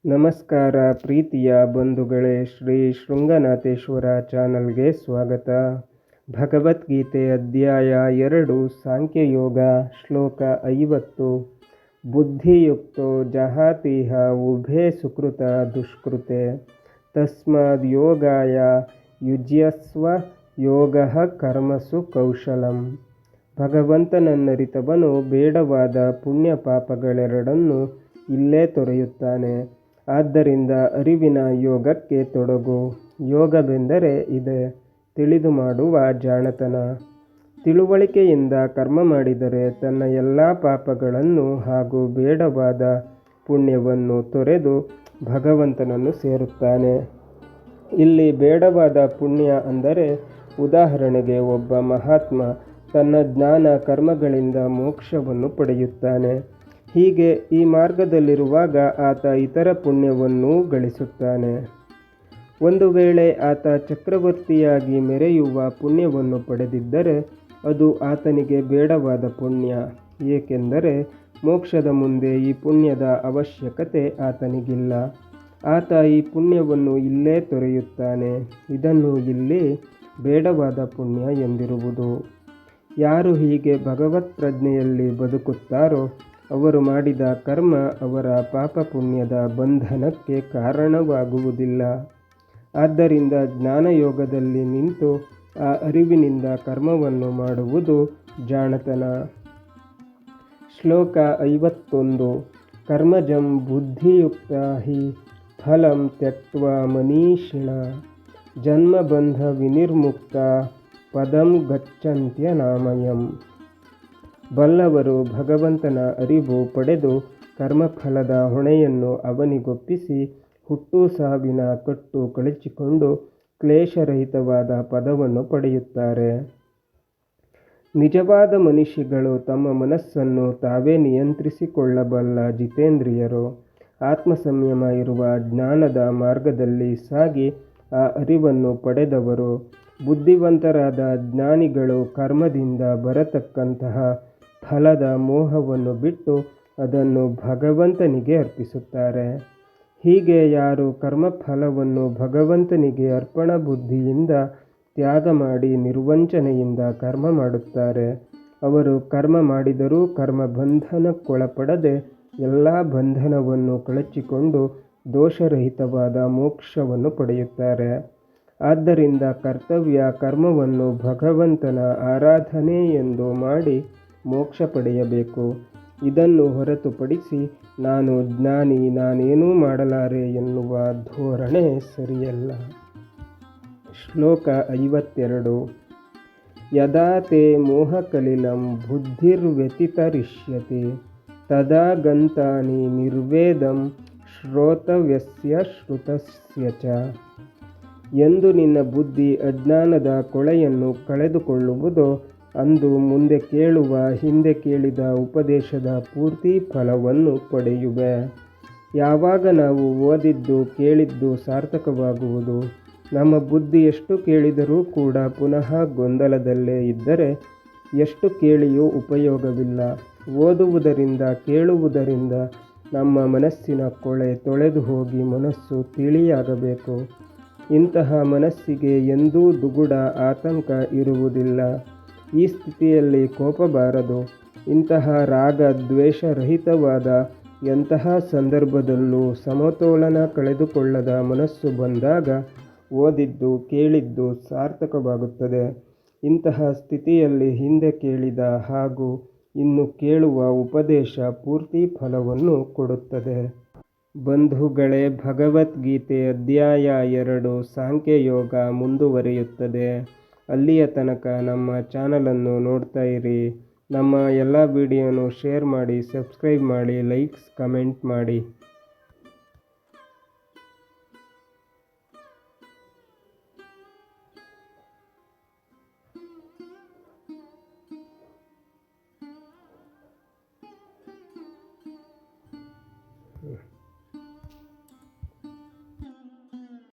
ನಮಸ್ಕಾರ ಪ್ರೀತಿಯ ಬಂಧುಗಳೇ, ಶ್ರೀ ಶೃಂಗನಾಥೇಶ್ವರ ಚಾನಲ್ಗೆ ಸ್ವಾಗತ. ಭಗವದ್ಗೀತೆ ಅಧ್ಯಾಯ 2 ಸಾಂಖ್ಯಯೋಗ ಶ್ಲೋಕ 50. ಬುದ್ಧಿಯುಕ್ತೋ ಜಹಾತೀಹ ಉಭೇ ಸುಕೃತ ದುಷ್ಕೃತೆ ತಸ್ಮಾದ್ ಯೋಗಾಯ ಯುಜ್ಯಸ್ವ ಯೋಗಃ ಕರ್ಮಸು ಕೌಶಲಂ. ಭಗವಂತನನ್ನರಿತವನು ಬೇಡವಾದ ಪುಣ್ಯ ಪಾಪಗಳೆರಡನ್ನು ಇಲ್ಲೇ ತೊರೆಯುತ್ತಾನೆ. ಆದ್ದರಿಂದ ಅರಿವಿನ ಯೋಗಕ್ಕೆ ತೊಡಗು. ಯೋಗವೆಂದರೆ ಇದೆ, ತಿಳಿದು ಮಾಡುವ ಜಾಣತನ. ತಿಳುವಳಿಕೆಯಿಂದ ಕರ್ಮ ಮಾಡಿದರೆ ತನ್ನ ಎಲ್ಲ ಪಾಪಗಳನ್ನು ಹಾಗೂ ಬೇಡವಾದ ಪುಣ್ಯವನ್ನು ತೊರೆದು ಭಗವಂತನನ್ನು ಸೇರುತ್ತಾನೆ. ಇಲ್ಲಿ ಬೇಡವಾದ ಪುಣ್ಯ ಅಂದರೆ ಉದಾಹರಣೆಗೆ ಒಬ್ಬ ಮಹಾತ್ಮ ತನ್ನ ಜ್ಞಾನ ಕರ್ಮಗಳಿಂದ ಮೋಕ್ಷವನ್ನು ಪಡೆಯುತ್ತಾನೆ. ಹೀಗೆ ಈ ಮಾರ್ಗದಲ್ಲಿರುವಾಗ ಆತ ಇತರ ಪುಣ್ಯವನ್ನೂ ಗಳಿಸುತ್ತಾನೆ. ಒಂದು ವೇಳೆ ಆತ ಚಕ್ರವರ್ತಿಯಾಗಿ ಮೆರೆಯುವ ಪುಣ್ಯವನ್ನು ಪಡೆದಿದ್ದರೆ ಅದು ಆತನಿಗೆ ಬೇಡವಾದ ಪುಣ್ಯ. ಏಕೆಂದರೆ ಮೋಕ್ಷದ ಮುಂದೆ ಈ ಪುಣ್ಯದ ಅವಶ್ಯಕತೆ ಆತನಿಗಿಲ್ಲ. ಆತ ಈ ಪುಣ್ಯವನ್ನು ಇಲ್ಲೇ ತೊರೆಯುತ್ತಾನೆ. ಇದನ್ನು ಇಲ್ಲಿ ಬೇಡವಾದ ಪುಣ್ಯ ಎಂದಿರುವುದು. ಯಾರು ಹೀಗೆ ಭಗವತ್ ಪ್ರಜ್ಞೆಯಲ್ಲಿ ಬದುಕುತ್ತಾರೋ ಅವರು ಮಾಡಿದ ಕರ್ಮ ಅವರ ಪಾಪ ಪುಣ್ಯದ ಬಂಧನಕ್ಕೆ ಕಾರಣವಾಗುವುದಿಲ್ಲ. ಆದ್ದರಿಂದ ಜ್ಞಾನಯೋಗದಲ್ಲಿ ನಿಂತು ಆ ಅರಿವಿನಿಂದ ಕರ್ಮವನ್ನು ಮಾಡುವುದು ಜಾಣತನ. ಶ್ಲೋಕ 51. ಕರ್ಮಜಂ ಬುದ್ಧಿಯುಕ್ತ ಹಿ ಫಲಂ ತ್ಯಕ್ತ್ವಾ ಮನೀಷಿಣ ಜನ್ಮಬಂಧ ವಿನಿರ್ಮುಕ್ತ ಪದಂ ಗಚ್ಚಂತ್ಯನಾಮಯಂ. ಬಲ್ಲವರು ಭಗವಂತನ ಅರಿವು ಪಡೆದು ಕರ್ಮಫಲದ ಹೊಣೆಯನ್ನು ಅವನಿಗೊಪ್ಪಿಸಿ ಹುಟ್ಟು ಸಾವಿನ ಕಟ್ಟು ಕಳಚಿಕೊಂಡು ಕ್ಲೇಶರಹಿತವಾದ ಪದವನ್ನು ಪಡೆಯುತ್ತಾರೆ. ನಿಜವಾದ ಮನುಷ್ಯಗಳು ತಮ್ಮ ಮನಸ್ಸನ್ನು ತಾವೇ ನಿಯಂತ್ರಿಸಿಕೊಳ್ಳಬಲ್ಲ ಜಿತೇಂದ್ರಿಯರು. ಆತ್ಮಸಂಯಮ ಇರುವ ಜ್ಞಾನದ ಮಾರ್ಗದಲ್ಲಿ ಸಾಗಿ ಆ ಅರಿವನ್ನು ಪಡೆದವರು. ಬುದ್ಧಿವಂತರಾದ ಜ್ಞಾನಿಗಳು ಕರ್ಮದಿಂದ ಬರತಕ್ಕಂತಹ ಫಲದ ಮೋಹವನ್ನು ಬಿಟ್ಟು ಅದನ್ನು ಭಗವಂತನಿಗೆ ಅರ್ಪಿಸುತ್ತಾರೆ. ಹೀಗೆ ಯಾರು ಕರ್ಮಫಲವನ್ನು ಭಗವಂತನಿಗೆ ಅರ್ಪಣಾ ಬುದ್ಧಿಯಿಂದ ತ್ಯಾಗ ಮಾಡಿ ನಿರ್ವಂಚನೆಯಿಂದ ಕರ್ಮ ಮಾಡುತ್ತಾರೆ, ಅವರು ಕರ್ಮ ಮಾಡಿದರೂ ಕರ್ಮ ಬಂಧನಕ್ಕೊಳಪಡದೆ ಎಲ್ಲ ಬಂಧನವನ್ನು ಕಳಚಿಕೊಂಡು ದೋಷರಹಿತವಾದ ಮೋಕ್ಷವನ್ನು ಪಡೆಯುತ್ತಾರೆ. ಆದ್ದರಿಂದ ಕರ್ತವ್ಯ ಕರ್ಮವನ್ನು ಭಗವಂತನ ಆರಾಧನೆ ಎಂದು ಮಾಡಿ ಮೋಕ್ಷ ಪಡೆಯಬೇಕು. ಇದನ್ನು ಹೊರತುಪಡಿಸಿ ನಾನು ಜ್ಞಾನಿ, ನಾನೇನೂ ಮಾಡಲಾರೆ ಎನ್ನುವ ಧೋರಣೆ ಸರಿಯಲ್ಲ. ಶ್ಲೋಕ 52. ಯದಾ ತೇ ಮೋಹಕಲಿಲಂ ಬುದ್ಧಿರ್ವ್ಯತಿತರಿಷ್ಯತಿ ತದಾ ಗಂತಾನಿ ನಿರ್ವೇದಂ ಶ್ರೋತವ್ಯಸ್ಯ ಶ್ರುತಸ್ಯ ಚ. ಎಂದು ನಿನ್ನ ಬುದ್ಧಿ ಅಜ್ಞಾನದ ಕೊಳೆಯನ್ನು ಕಳೆದುಕೊಳ್ಳುವುದೋ ಅಂದು ಮುಂದೆ ಕೇಳುವ ಹಿಂದೆ ಕೇಳಿದ ಉಪದೇಶದ ಪೂರ್ತಿ ಫಲವನ್ನು ಪಡೆಯುವೆ. ಯಾವಾಗ ನಾವು ಓದಿದ್ದು ಕೇಳಿದ್ದು ಸಾರ್ಥಕವಾಗುವುದು? ನಮ್ಮ ಬುದ್ಧಿ ಎಷ್ಟು ಕೇಳಿದರೂ ಕೂಡ ಪುನಃ ಗೊಂದಲದಲ್ಲೇ ಇದ್ದರೆ ಎಷ್ಟು ಕೇಳಿಯೂ ಉಪಯೋಗವಿಲ್ಲ. ಓದುವುದರಿಂದ ಕೇಳುವುದರಿಂದ ನಮ್ಮ ಮನಸ್ಸಿನ ಕೊಳೆ ತೊಳೆದು ಹೋಗಿ ಮನಸ್ಸು ತಿಳಿಯಾಗಬೇಕು. ಇಂತಹ ಮನಸ್ಸಿಗೆ ಎಂದೂ ದುಗುಡ ಆತಂಕ ಇರುವುದಿಲ್ಲ. ಈ ಸ್ಥಿತಿಯಲ್ಲಿ ಕೋಪ ಬಾರದು. ಇಂತಹ ರಾಗ ದ್ವೇಷರಹಿತವಾದ ಎಂತಹ ಸಂದರ್ಭದಲ್ಲೂ ಸಮತೋಲನ ಕಳೆದುಕೊಳ್ಳದ ಮನಸ್ಸು ಬಂದಾಗ ಓದಿದ್ದು ಕೇಳಿದ್ದು ಸಾರ್ಥಕವಾಗುತ್ತದೆ. ಇಂತಹ ಸ್ಥಿತಿಯಲ್ಲಿ ಹಿಂದೆ ಕೇಳಿದ ಹಾಗೂ ಇನ್ನು ಕೇಳುವ ಉಪದೇಶ ಪೂರ್ತಿ ಫಲವನ್ನು ಕೊಡುತ್ತದೆ. ಬಂಧುಗಳೇ, ಭಗವದ್ಗೀತೆ ಅಧ್ಯಾಯ 2 ಸಾಂಖ್ಯಯೋಗ ಮುಂದುವರಿಯುತ್ತದೆ. ಅಲ್ಲಿಯ ತನಕ ನಮ್ಮ ಚಾನಲನ್ನು ನೋಡ್ತಾ ಇರಿ. ನಮ್ಮ ಎಲ್ಲ ವಿಡಿಯೋನು ಶೇರ್ ಮಾಡಿ, ಸಬ್ಸ್ಕ್ರೈಬ್ ಮಾಡಿ, ಲೈಕ್ಸ್ ಕಮೆಂಟ್ ಮಾಡಿ.